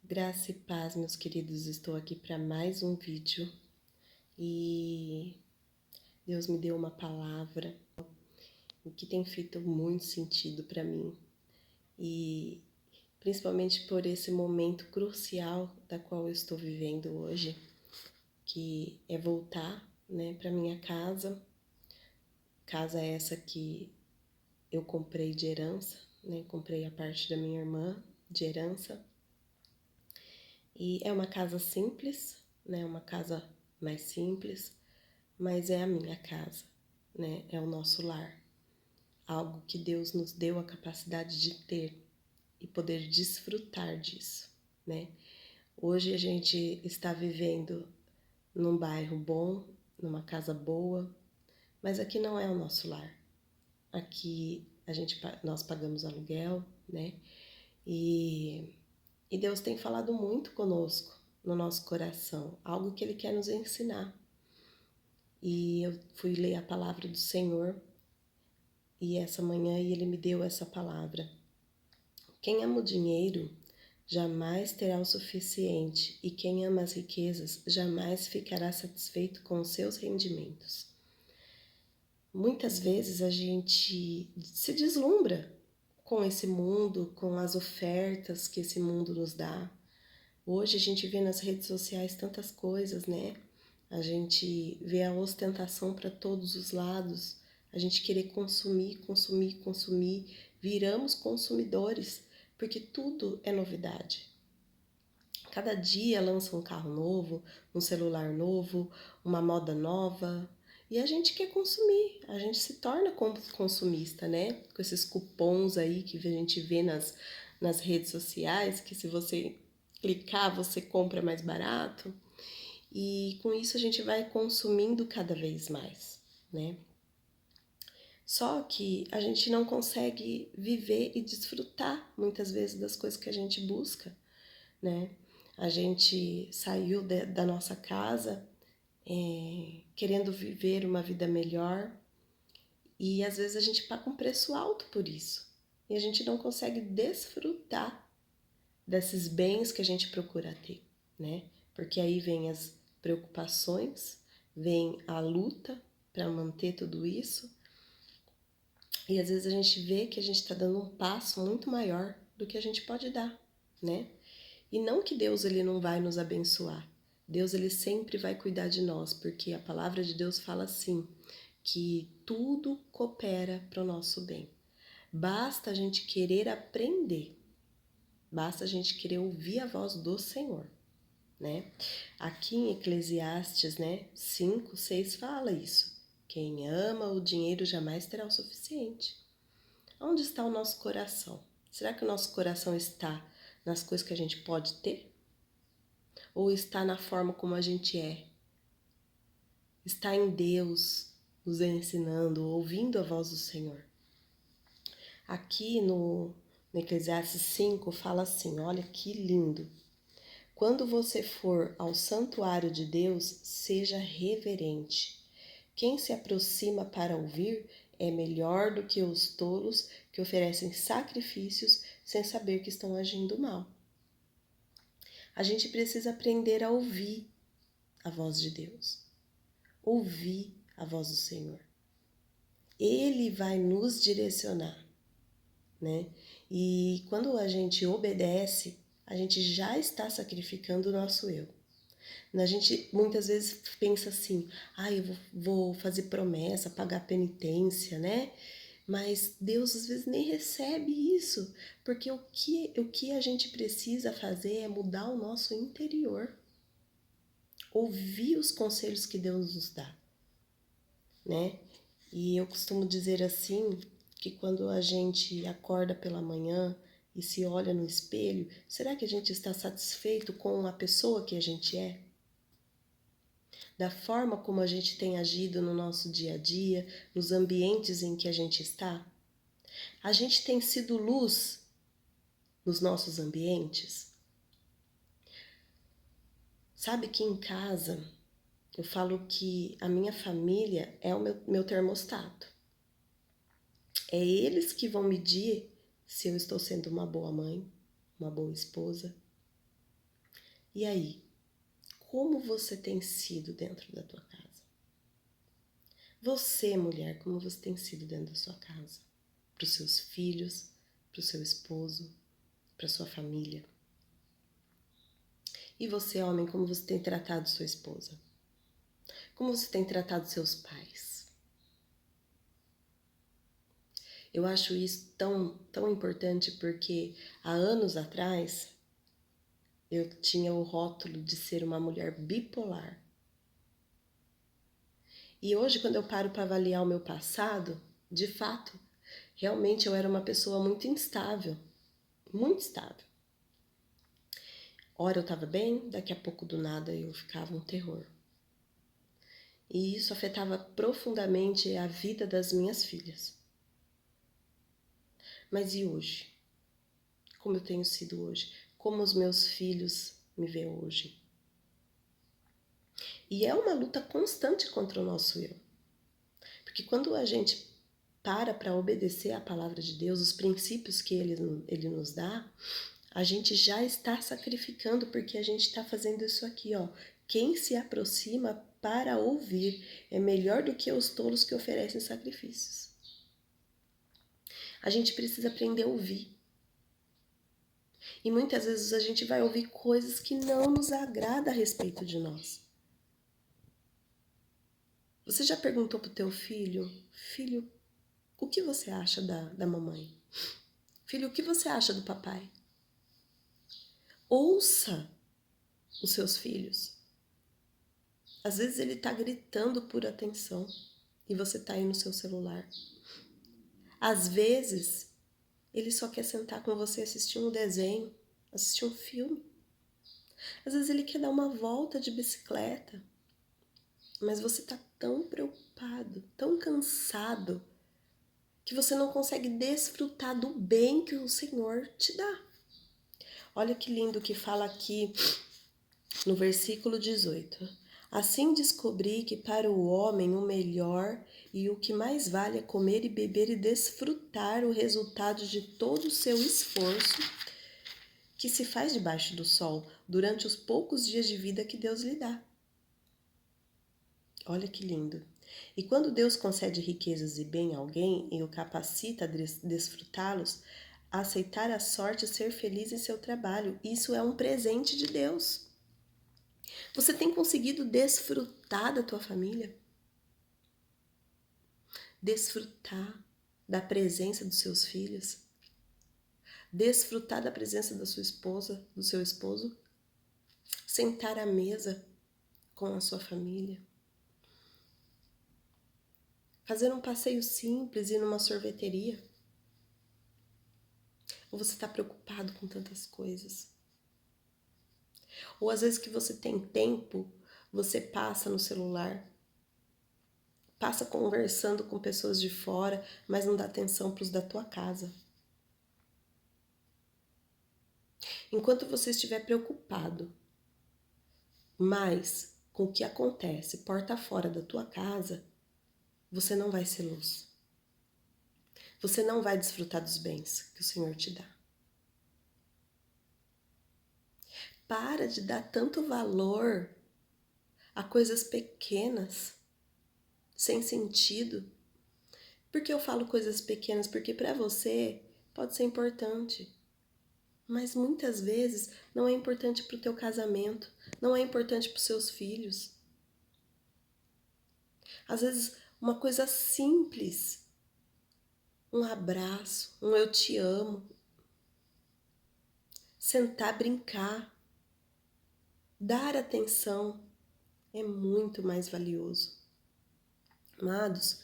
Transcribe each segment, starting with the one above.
Graça e paz, meus queridos. Estou aqui para mais um vídeo e Deus me deu uma palavra o que tem feito muito sentido para mim e principalmente por esse momento crucial da qual eu estou vivendo hoje, que é voltar, para minha casa essa que eu comprei de herança, comprei a parte da minha irmã de herança. E é uma casa simples, uma casa mais simples, mas é a minha casa, é o nosso lar. Algo que Deus nos deu a capacidade de ter e poder desfrutar disso, Hoje a gente está vivendo num bairro bom, numa casa boa, mas aqui não é o nosso lar. Aqui nós pagamos aluguel, E E Deus tem falado muito conosco, no nosso coração, algo que Ele quer nos ensinar. E eu fui ler a palavra do Senhor e essa manhã Ele me deu essa palavra. Quem ama o dinheiro jamais terá o suficiente, e quem ama as riquezas jamais ficará satisfeito com os seus rendimentos. Muitas vezes a gente se deslumbra com esse mundo, com as ofertas que esse mundo nos dá. Hoje a gente vê nas redes sociais tantas coisas, A gente vê a ostentação para todos os lados, a gente querer consumir, consumir, consumir, viramos consumidores, porque tudo é novidade. Cada dia lança um carro novo, um celular novo, uma moda nova, e a gente quer consumir, a gente se torna consumista, Com esses cupons aí que a gente vê nas redes sociais, que se você clicar, você compra mais barato. E com isso a gente vai consumindo cada vez mais, Só que a gente não consegue viver e desfrutar muitas vezes das coisas que a gente busca, A gente saiu da nossa casa querendo viver uma vida melhor e às vezes a gente paga um preço alto por isso. E a gente não consegue desfrutar desses bens que a gente procura ter, Porque aí vem as preocupações, vem a luta para manter tudo isso. E às vezes a gente vê que a gente está dando um passo muito maior do que a gente pode dar, E não que Deus ele não vai nos abençoar. Deus ele sempre vai cuidar de nós, porque a palavra de Deus fala assim, que tudo coopera para o nosso bem. Basta a gente querer aprender. Basta a gente querer ouvir a voz do Senhor, Aqui em Eclesiastes, 5:6 fala isso. Quem ama o dinheiro jamais terá o suficiente. Onde está o nosso coração? Será que o nosso coração está nas coisas que a gente pode ter? Ou está na forma como a gente é? Está em Deus nos ensinando, ouvindo a voz do Senhor? Aqui no Eclesiastes 5 fala assim, olha que lindo. Quando você for ao santuário de Deus, seja reverente. Quem se aproxima para ouvir é melhor do que os tolos que oferecem sacrifícios sem saber que estão agindo mal. A gente precisa aprender a ouvir a voz de Deus, ouvir a voz do Senhor. Ele vai nos direcionar, E quando a gente obedece, a gente já está sacrificando o nosso eu. A gente muitas vezes pensa assim, eu vou fazer promessa, pagar penitência, Mas Deus às vezes nem recebe isso, porque o que a gente precisa fazer é mudar o nosso interior. Ouvir os conselhos que Deus nos dá, E eu costumo dizer assim, que quando a gente acorda pela manhã e se olha no espelho, será que a gente está satisfeito com a pessoa que a gente é? Da forma como a gente tem agido no nosso dia a dia, nos ambientes em que a gente está? A gente tem sido luz nos nossos ambientes? Sabe que em casa eu falo que a minha família é o meu termostato. É eles que vão medir se eu estou sendo uma boa mãe, uma boa esposa. E aí, como você tem sido dentro da tua casa? Você, mulher, como você tem sido dentro da sua casa? Para os seus filhos, para o seu esposo, para a sua família. E você, homem, como você tem tratado sua esposa? Como você tem tratado seus pais? Eu acho isso tão importante porque há anos atrás eu tinha o rótulo de ser uma mulher bipolar. E hoje, quando eu paro para avaliar o meu passado, de fato, realmente eu era uma pessoa muito instável, muito instável. Ora eu estava bem, daqui a pouco do nada eu ficava um terror. E isso afetava profundamente a vida das minhas filhas. Mas e hoje? Como eu tenho sido hoje? Como os meus filhos me veem hoje? E é uma luta constante contra o nosso eu. Porque quando a gente para obedecer à palavra de Deus, os princípios que ele nos dá, a gente já está sacrificando, porque a gente está fazendo isso aqui, ó. Quem se aproxima para ouvir é melhor do que os tolos que oferecem sacrifícios. A gente precisa aprender a ouvir. E muitas vezes a gente vai ouvir coisas que não nos agrada a respeito de nós. Você já perguntou pro teu filho, filho, o que você acha da mamãe? Filho, o que você acha do papai? Ouça os seus filhos. Às vezes ele tá gritando por atenção e você tá aí no seu celular. Às vezes ele só quer sentar com você e assistir um desenho, assistir um filme. Às vezes ele quer dar uma volta de bicicleta, mas você tá tão preocupado, tão cansado, que você não consegue desfrutar do bem que o Senhor te dá. Olha que lindo que fala aqui no versículo 18. Assim descobri que para o homem o melhor e o que mais vale é comer e beber e desfrutar o resultado de todo o seu esforço que se faz debaixo do sol durante os poucos dias de vida que Deus lhe dá. Olha que lindo. E quando Deus concede riquezas e bem a alguém e o capacita a desfrutá-los, a aceitar a sorte e ser feliz em seu trabalho, isso é um presente de Deus. Você tem conseguido desfrutar da tua família? Desfrutar da presença dos seus filhos? Desfrutar da presença da sua esposa, do seu esposo? Sentar à mesa com a sua família? Fazer um passeio simples, ir numa sorveteria? Ou você está preocupado com tantas coisas? Ou às vezes que você tem tempo, você passa no celular, passa conversando com pessoas de fora, mas não dá atenção para os da tua casa. Enquanto você estiver preocupado mais com o que acontece porta fora da tua casa, você não vai ser luz. Você não vai desfrutar dos bens que o Senhor te dá. Para de dar tanto valor a coisas pequenas, sem sentido. Por que eu falo coisas pequenas? Porque para você pode ser importante. Mas muitas vezes não é importante para o teu casamento, não é importante para os seus filhos. Às vezes uma coisa simples, um abraço, um eu te amo, sentar, brincar, dar atenção é muito mais valioso. Amados,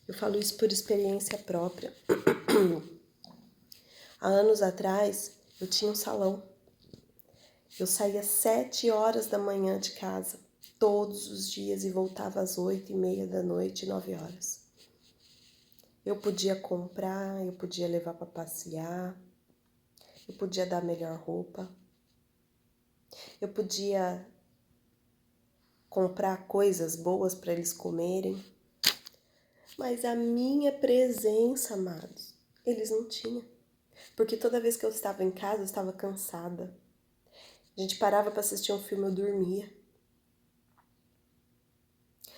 eu falo isso por experiência própria. Há anos atrás eu tinha um salão. Eu saía 7 horas da manhã de casa, todos os dias, e voltava às 8:30 da noite, 9 horas. Eu podia comprar, eu podia levar para passear, eu podia dar a melhor roupa, eu podia comprar coisas boas para eles comerem, mas a minha presença, amados, eles não tinham. Porque toda vez que eu estava em casa, eu estava cansada. A gente parava para assistir um filme, eu dormia.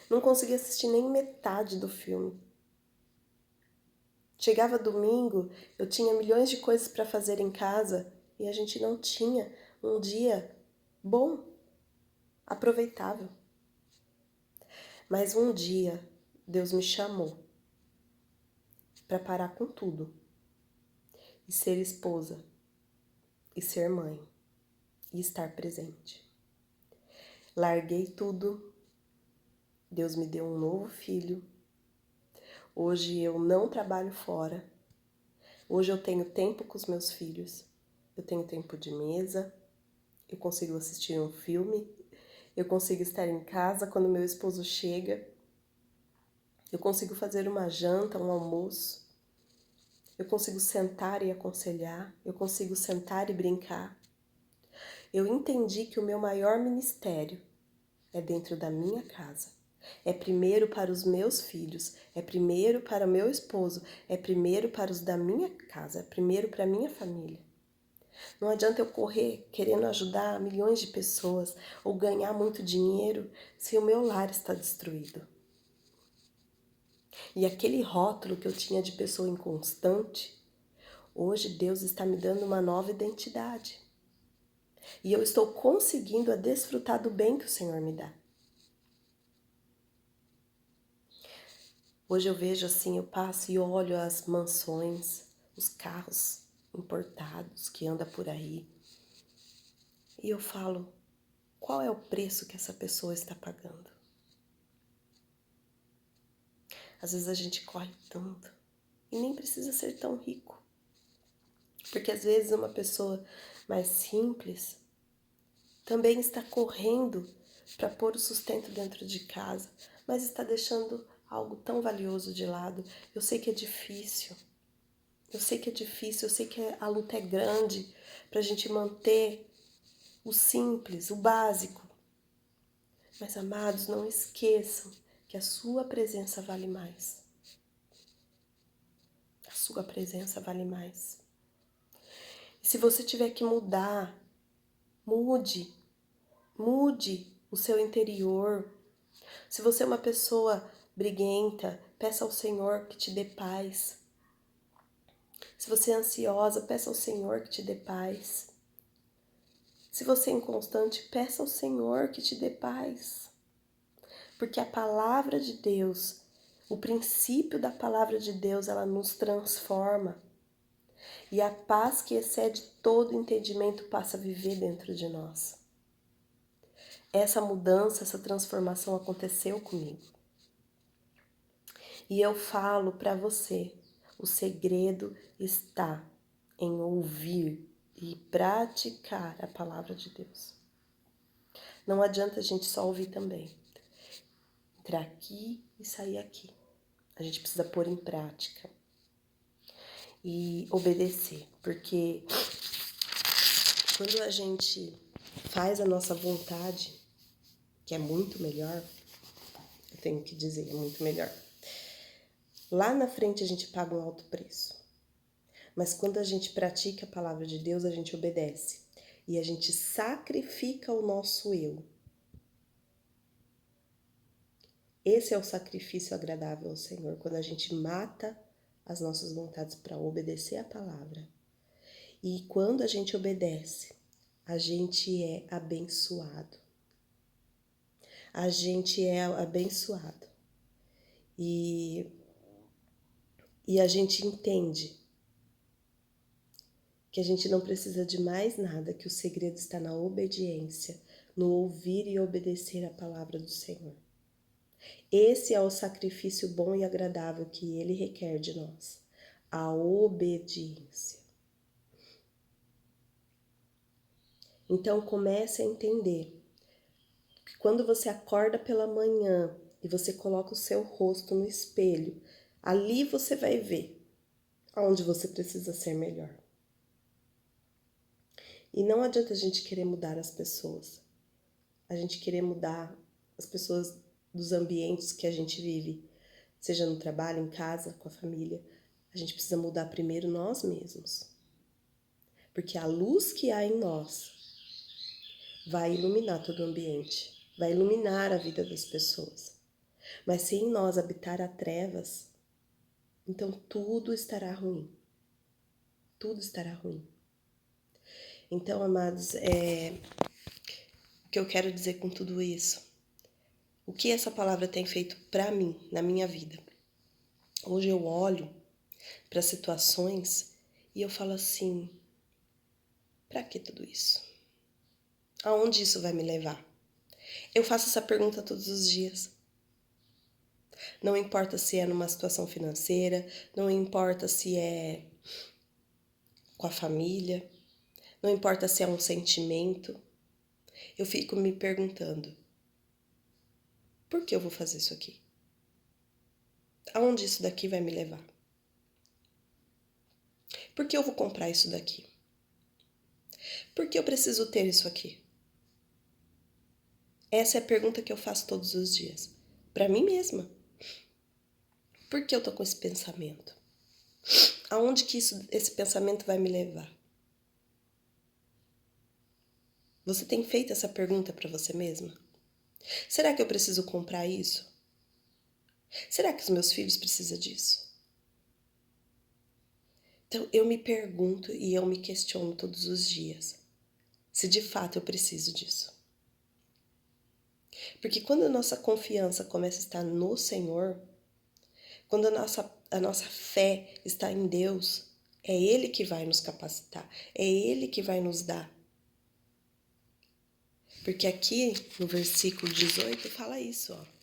Não conseguia assistir nem metade do filme. Chegava domingo, eu tinha milhões de coisas para fazer em casa e a gente não tinha um dia bom, aproveitável. Mas um dia Deus me chamou para parar com tudo e ser esposa e ser mãe e estar presente. Larguei tudo. Deus me deu um novo filho. Hoje eu não trabalho fora. Hoje eu tenho tempo com os meus filhos. Eu tenho tempo de mesa. Eu consigo assistir um filme. Eu consigo estar em casa quando meu esposo chega. Eu consigo fazer uma janta, um almoço. Eu consigo sentar e aconselhar. Eu consigo sentar e brincar. Eu entendi que o meu maior ministério é dentro da minha casa. É primeiro para os meus filhos, é primeiro para o meu esposo, é primeiro para os da minha casa, é primeiro para a minha família. Não adianta eu correr querendo ajudar milhões de pessoas ou ganhar muito dinheiro se o meu lar está destruído. E aquele rótulo que eu tinha de pessoa inconstante, hoje Deus está me dando uma nova identidade. E eu estou conseguindo a desfrutar do bem que o Senhor me dá. Hoje eu vejo assim, eu passo e olho as mansões, os carros importados que andam por aí. E eu falo, qual é o preço que essa pessoa está pagando? Às vezes a gente corre tanto e nem precisa ser tão rico. Porque às vezes uma pessoa mais simples também está correndo para pôr o sustento dentro de casa, mas está deixando algo tão valioso de lado. Eu sei que é difícil. Eu sei que é difícil, eu sei que a luta é grande para a gente manter o simples, o básico. Mas, amados, não esqueçam que a sua presença vale mais. A sua presença vale mais. E se você tiver que mudar, mude o seu interior. Se você é uma pessoa briguenta, peça ao Senhor que te dê paz. Se você é ansiosa, peça ao Senhor que te dê paz. Se você é inconstante, peça ao Senhor que te dê paz. Porque a palavra de Deus, o princípio da palavra de Deus, ela nos transforma. E a paz que excede todo entendimento passa a viver dentro de nós. Essa mudança, essa transformação aconteceu comigo. E eu falo para você, o segredo está em ouvir e praticar a palavra de Deus. Não adianta a gente só ouvir também. Entrar aqui e sair aqui. A gente precisa pôr em prática e obedecer, porque quando a gente faz a nossa vontade, que é muito melhor, eu tenho que dizer, é muito melhor. Lá na frente a gente paga um alto preço. Mas quando a gente pratica a palavra de Deus, a gente obedece. E a gente sacrifica o nosso eu. Esse é o sacrifício agradável ao Senhor, quando a gente mata as nossas vontades para obedecer a palavra. E quando a gente obedece, a gente é abençoado. A gente é abençoado. E a gente entende que a gente não precisa de mais nada, que o segredo está na obediência, no ouvir e obedecer a palavra do Senhor. Esse é o sacrifício bom e agradável que Ele requer de nós, a obediência. Então comece a entender que quando você acorda pela manhã e você coloca o seu rosto no espelho, ali você vai ver aonde você precisa ser melhor. E não adianta a gente querer mudar as pessoas, a gente querer mudar as pessoas dos ambientes que a gente vive, seja no trabalho, em casa, com a família. A gente precisa mudar primeiro nós mesmos. Porque a luz que há em nós vai iluminar todo o ambiente, vai iluminar a vida das pessoas. Mas se em nós habitar a trevas, então tudo estará ruim. Tudo estará ruim. Então, amados, o que eu quero dizer com tudo isso? O que essa palavra tem feito para mim, na minha vida? Hoje eu olho para situações e eu falo assim, para que tudo isso? Aonde isso vai me levar? Eu faço essa pergunta todos os dias. Não importa se é numa situação financeira, não importa se é com a família, não importa se é um sentimento. Eu fico me perguntando, por que eu vou fazer isso aqui? Aonde isso daqui vai me levar? Por que eu vou comprar isso daqui? Por que eu preciso ter isso aqui? Essa é a pergunta que eu faço todos os dias. Para mim mesma. Por que eu tô com esse pensamento? Aonde que esse pensamento vai me levar? Você tem feito essa pergunta para você mesma? Será que eu preciso comprar isso? Será que os meus filhos precisam disso? Então eu me pergunto e eu me questiono todos os dias se de fato eu preciso disso. Porque quando a nossa confiança começa a estar no Senhor, quando a nossa fé está em Deus, é Ele que vai nos capacitar, é Ele que vai nos dar. Porque aqui no versículo 18 fala isso, ó.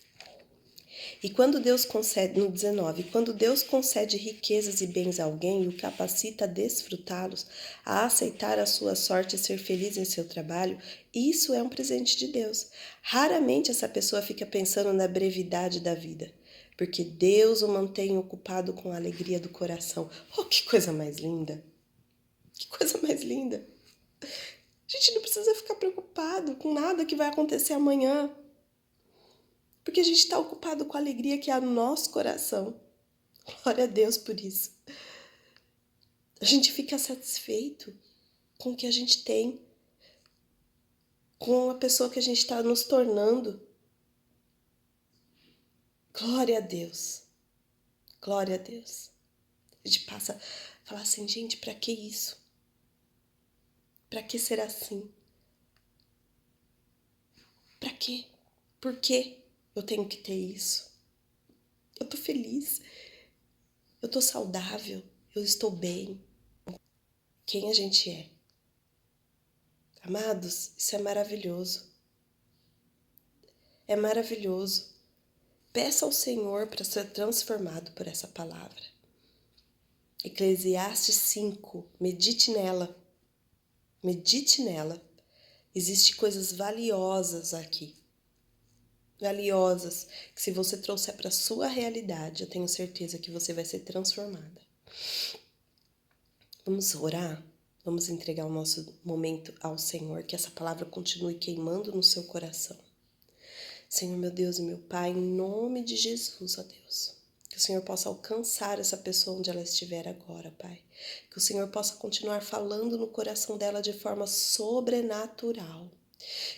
E quando Deus concede, no 19, quando Deus concede riquezas e bens a alguém e o capacita a desfrutá-los, a aceitar a sua sorte e ser feliz em seu trabalho, isso é um presente de Deus. Raramente essa pessoa fica pensando na brevidade da vida, porque Deus o mantém ocupado com a alegria do coração. Oh, que coisa mais linda! Que coisa mais linda! A gente não precisa ficar preocupado com nada que vai acontecer amanhã, porque a gente está ocupado com a alegria que há no nosso coração. Glória a Deus por isso. A gente fica satisfeito com o que a gente tem, com a pessoa que a gente está nos tornando. Glória a Deus. Glória a Deus. A gente passa a falar assim, gente, pra que isso? Pra que ser assim? Pra quê? Por que eu tenho que ter isso? Eu tô feliz. Eu tô saudável. Eu estou bem. Quem a gente é? Amados, isso é maravilhoso. É maravilhoso. Peça ao Senhor para ser transformado por essa palavra. Eclesiastes 5, medite nela. Medite nela. Existem coisas valiosas aqui. Valiosas, que se você trouxer para a sua realidade, eu tenho certeza que você vai ser transformada. Vamos orar? Vamos entregar o nosso momento ao Senhor, que essa palavra continue queimando no seu coração. Senhor, meu Deus e meu Pai, em nome de Jesus, ó Deus, que o Senhor possa alcançar essa pessoa onde ela estiver agora, Pai. Que o Senhor possa continuar falando no coração dela de forma sobrenatural.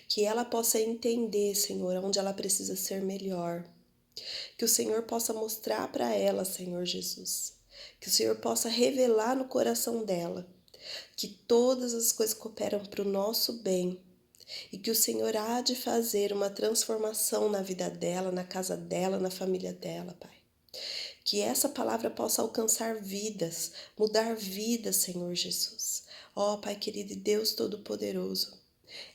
Que ela possa entender, Senhor, onde ela precisa ser melhor. Que o Senhor possa mostrar para ela, Senhor Jesus. Que o Senhor possa revelar no coração dela que todas as coisas cooperam para o nosso bem. E que o Senhor há de fazer uma transformação na vida dela, na casa dela, na família dela, Pai. Que essa palavra possa alcançar vidas, mudar vidas, Senhor Jesus. Ó, Pai querido e Deus Todo-Poderoso,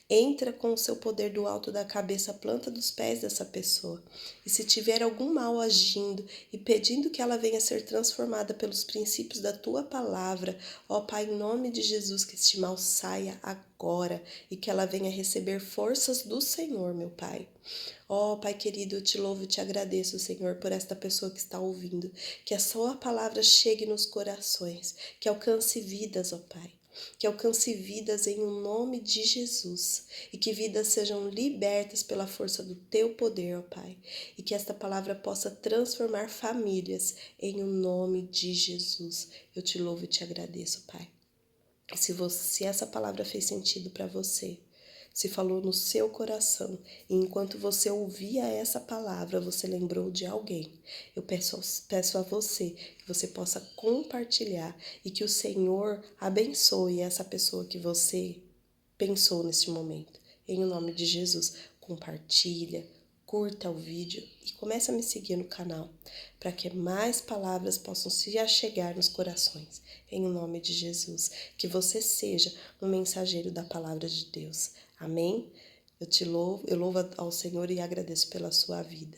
entra com o seu poder do alto da cabeça à planta dos pés dessa pessoa. E se tiver algum mal agindo e pedindo que ela venha a ser transformada pelos princípios da tua palavra, ó Pai, em nome de Jesus, que este mal saia agora e que ela venha receber forças do Senhor, meu Pai. Ó Pai querido, eu te louvo e te agradeço, Senhor, por esta pessoa que está ouvindo. Que a sua palavra chegue nos corações, que alcance vidas, ó Pai. Que alcance vidas em o nome de Jesus e que vidas sejam libertas pela força do teu poder, ó Pai, e que esta palavra possa transformar famílias em o nome de Jesus. Eu te louvo e te agradeço, Pai. E se essa palavra fez sentido para você, se falou no seu coração, e enquanto você ouvia essa palavra, você lembrou de alguém. Eu peço a você que você possa compartilhar e que o Senhor abençoe essa pessoa que você pensou neste momento. Em nome de Jesus, compartilha, curta o vídeo e comece a me seguir no canal, para que mais palavras possam se achegar nos corações. Em nome de Jesus, que você seja um mensageiro da palavra de Deus. Amém? Eu louvo ao Senhor e agradeço pela sua vida.